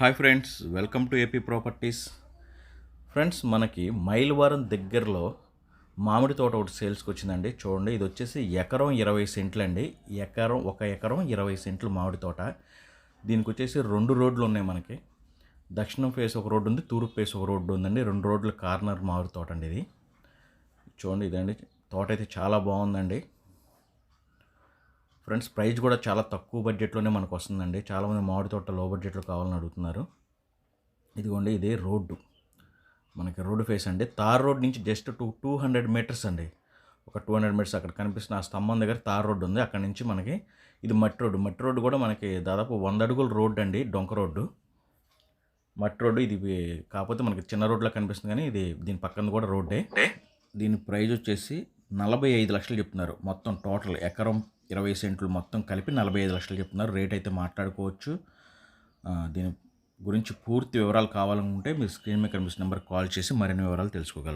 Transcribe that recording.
Hi friends, welcome to AP properties. Friends, మనకి మైలవరం దగ్గరలో మామిడి తోట ఒకటి సేల్స్కి వచ్చిందండి. చూడండి, ఇది వచ్చేసి ఎకరం 20 సెంట్లు అండి. ఒక ఎకరం 20 సెంట్లు మామిడి తోట. దీనికి వచ్చేసి 2 రోడ్లు ఉన్నాయి మనకి. దక్షిణం ఫేస్ ఒక రోడ్డు ఉంది, తూర్పు ఫేస్ ఒక రోడ్డు ఉందండి. 2 రోడ్ల కార్నర్ మామిడి తోట అండి ఇది. చూడండి, ఇదండి తోట అయితే చాలా బాగుందండి. ఫ్రెండ్స్, ప్రైస్ కూడా చాలా తక్కువ బడ్జెట్లోనే మనకు వస్తుందండి. చాలామంది మామిడి తోట లో బడ్జెట్లో కావాలని అడుగుతున్నారు. ఇదిగోండి, ఇదే రోడ్డు, మనకి రోడ్డు ఫేస్ అండి. తార్ రోడ్ నుంచి జస్ట్ 200 మీటర్స్ అండి. ఒక 200 మీటర్స్ అక్కడ కనిపిస్తున్న ఆ స్తంభం దగ్గర తార్ రోడ్డు ఉంది. అక్కడ నుంచి మనకి ఇది మట్టి రోడ్డు కూడా మనకి దాదాపు 100 అడుగుల రోడ్డు అండి. డొంక రోడ్డు, మట్టి రోడ్డు ఇది. కాకపోతే మనకి చిన్న రోడ్లా కనిపిస్తుంది, కానీ ఇది దీని పక్కన కూడా రోడ్డే. దీని ప్రైజ్ వచ్చేసి 45 లక్షలు చెప్తున్నారు. మొత్తం టోటల్ ఎకరం 20 సెంట్లు మొత్తం కలిపి 45 లక్షలు చెప్తున్నారు. రేట్ అయితే మాట్లాడుకోవచ్చు. దీని గురించి పూర్తి వివరాలు కావాలనుకుంటే మీరు స్క్రీన్ మీద కనిపిస్తున్న నెంబర్కి కాల్ చేసి మరిన్ని వివరాలు తెలుసుకోగలరు.